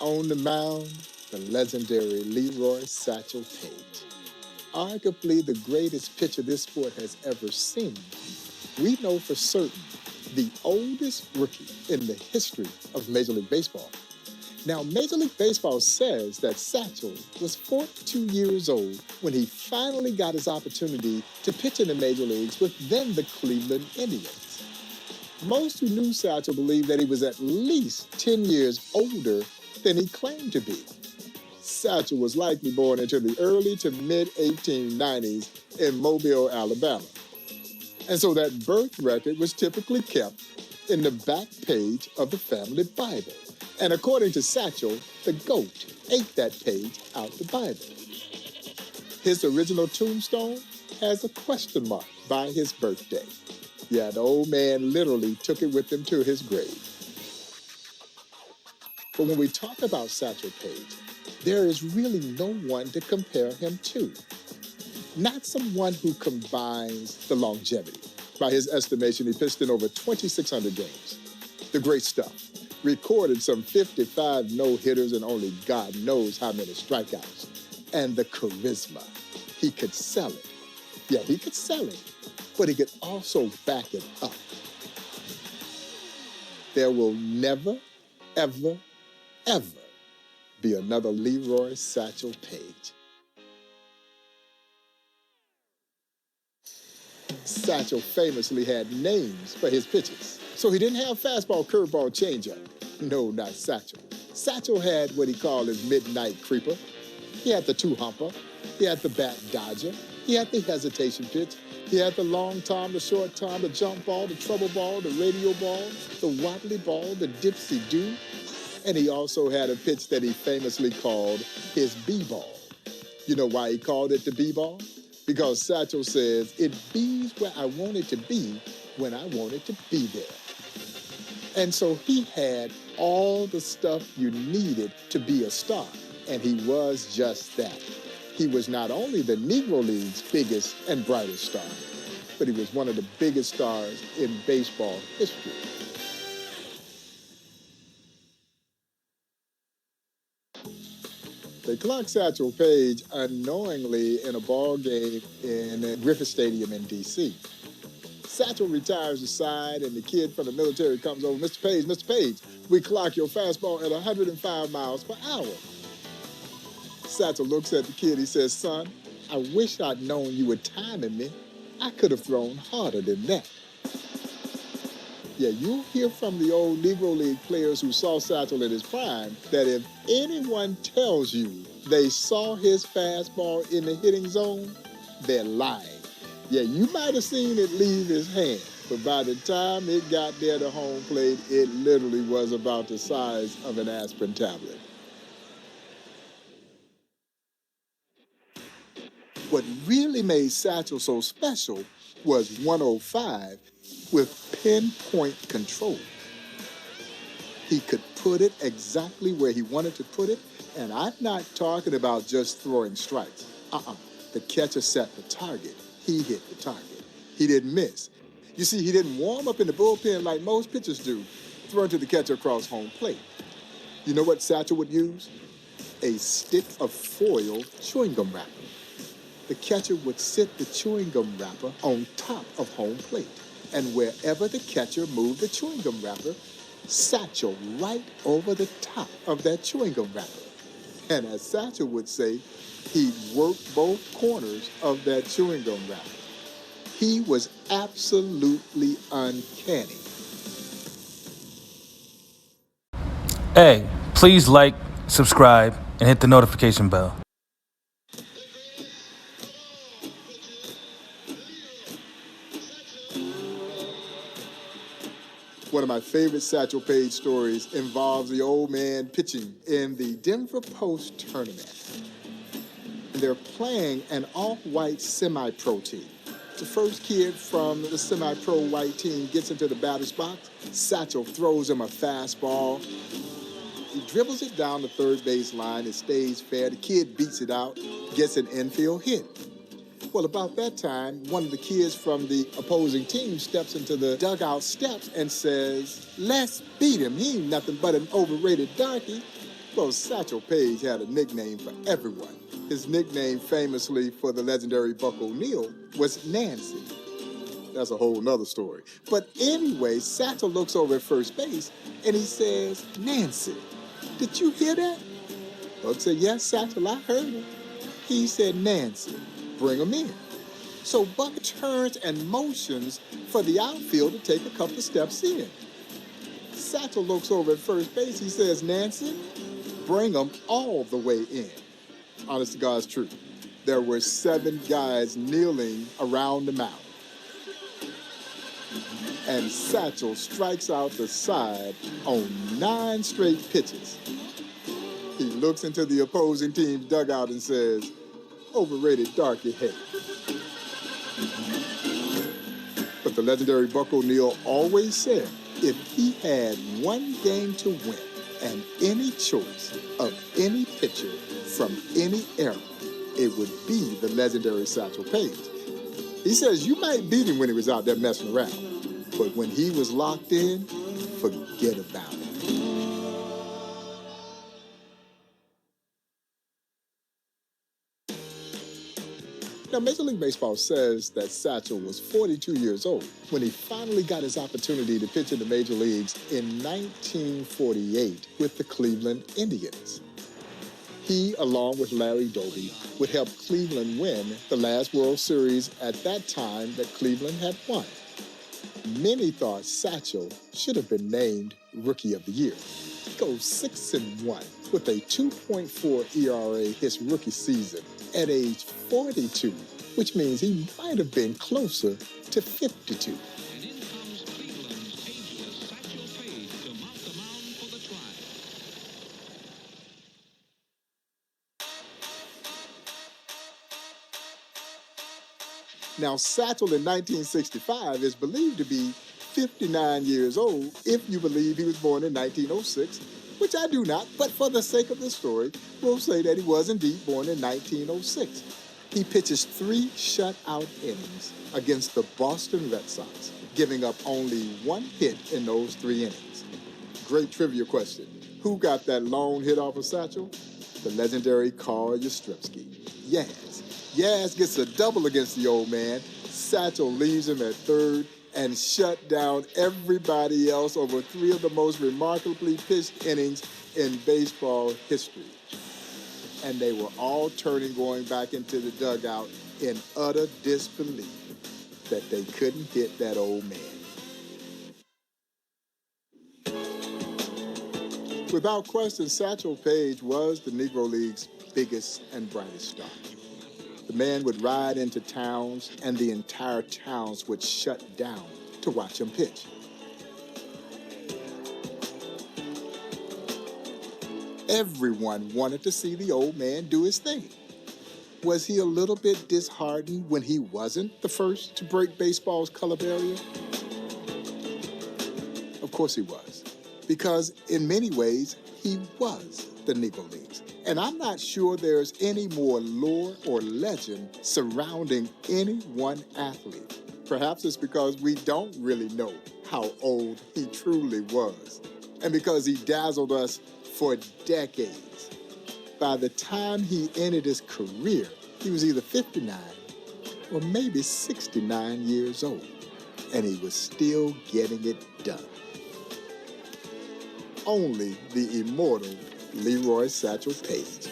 On the mound, the legendary Leroy Satchel Paige. Arguably the greatest pitcher this sport has ever seen. We know for certain the oldest rookie in the history of Major League Baseball. Now, Major League Baseball says that Satchel was 42 years old when he finally got his opportunity to pitch in the major leagues with then the Cleveland Indians. Most who knew Satchel believed that he was at least 10 years older than he claimed to be. Satchel was likely born into the early to mid-1890s in Mobile, Alabama. And so that birth record was typically kept in the back page of the family Bible. And according to Satchel, the goat ate that page out the Bible. His original tombstone has a question mark by his birthday. Yeah, the old man literally took it with him to his grave. But when we talk about Satchel Paige, there is really no one to compare him to. Not someone who combines the longevity. By his estimation, he pitched in over 2,600 games. The great stuff. Recorded some 55 no-hitters and only God knows how many strikeouts. And the charisma. He could sell it. Yeah, he could sell it, but he could also back it up. There will never, ever, ever be another Leroy Satchel Paige. Satchel famously had names for his pitches. So he didn't have fastball, curveball, changeup. No, not Satchel. Satchel had what he called his midnight creeper. He had the two-humper. He had the bat dodger. He had the hesitation pitch. He had the long tom, the short tom, the jump ball, the trouble ball, the radio ball, the wobbly ball, the dipsy-do. And he also had a pitch that he famously called his b-ball. You know why he called it the b-ball? Because Satchel says, it bees where I want it to be when I want it to be there. And so he had all the stuff you needed to be a star, and he was just that. He was not only the Negro League's biggest and brightest star, but he was one of the biggest stars in baseball history. They clocked Satchel Paige unknowingly in a ball game in Griffith Stadium in D.C. Satchel retires aside, and the kid from the military comes over. Mr. Paige, we clock your fastball at 105 miles per hour. Satchel looks at the kid. He says, son, I wish I'd known you were timing me. I could have thrown harder than that. Yeah, you'll hear from the old Negro League players who saw Satchel in his prime that if anyone tells you they saw his fastball in the hitting zone, they're lying. Yeah, you might have seen it leave his hand, but by the time it got there to home plate, it literally was about the size of an aspirin tablet. What really made Satchel so special was 105 with pinpoint control. He could put it exactly where he wanted to put it, and I'm not talking about just throwing strikes. The catcher set the target. He hit the target. He didn't miss. You see, he didn't warm up in the bullpen like most pitchers do, throwing to the catcher across home plate. You know what Satchel would use? A stick of foil chewing gum wrapper. The catcher would sit the chewing gum wrapper on top of home plate. And wherever the catcher moved the chewing gum wrapper, Satchel right over the top of that chewing gum wrapper. And as Satchel would say, he'd work both corners of that chewing gum wrapper. He was absolutely uncanny. Hey, please like, subscribe, and hit the notification bell. One of my favorite Satchel Paige stories involves the old man pitching in the Denver Post tournament. They're playing an all-white semi-pro team. The first kid from the semi-pro white team gets into the batter's box. Satchel throws him a fastball. He dribbles it down the third base line. It stays fair. The kid beats it out, gets an infield hit. Well, about that time, one of the kids from the opposing team steps into the dugout steps and says, let's beat him. He ain't nothing but an overrated darky. Well, Satchel Paige had a nickname for everyone. His nickname, famously for the legendary Buck O'Neil, was Nancy. That's a whole nother story. But anyway, Satchel looks over at first base and he says, "Nancy, did you hear that?" Buck said, "Yes, Satchel, I heard him." He said, "Nancy, bring him in." So Buck turns and motions for the outfield to take a couple of steps in. Satchel looks over at first base. He says, "Nancy, bring them all the way in." Honest to God's truth, there were 7 guys kneeling around the mound. And Satchel strikes out the side on 9 straight pitches. He looks into the opposing team's dugout and says, "Overrated Darky Hay." But the legendary Buck O'Neil always said, if he had one game to win and any choice of any pitcher from any era, it would be the legendary Satchel Paige. He says you might beat him when he was out there messing around, but when he was locked in, forget about it. Now, Major League Baseball says that Satchel was 42 years old when he finally got his opportunity to pitch in the major leagues in 1948 with the Cleveland Indians. He, along with Larry Doby, would help Cleveland win the last World Series at that time that Cleveland had won. Many thought Satchel should have been named Rookie of the Year. He goes 6-1 with a 2.4 ERA his rookie season at age 42, which means he might have been closer to 52. And in comes Cleveland's ageless Satchel Paige to mount the mound for the Tribe. Now, Satchel in 1965 is believed to be 59 years old if you believe he was born in 1906, which I do not, but for the sake of the story, we'll say that he was indeed born in 1906. He pitches 3 shutout innings against the Boston Red Sox, giving up only 1 hit in those 3 innings. Great trivia question. Who got that lone hit off of Satchel? The legendary Carl Yastrzemski. Yaz. Yaz gets a double against the old man. Satchel leaves him at third and shut down everybody else over 3 of the most remarkably pitched innings in baseball history. And they were all turning, going back into the dugout in utter disbelief that they couldn't hit that old man. Without question, Satchel Paige was the Negro League's biggest and brightest star. The man would ride into towns, and the entire towns would shut down to watch him pitch. Everyone wanted to see the old man do his thing. Was he a little bit disheartened when he wasn't the first to break baseball's color barrier? Of course he was, because in many ways, he was the Negro Leagues. And I'm not sure there's any more lore or legend surrounding any one athlete. Perhaps it's because we don't really know how old he truly was, and because he dazzled us for decades. By the time he ended his career, he was either 59 or maybe 69 years old, and he was still getting it done. Only the immortal Leroy Satchel Paige.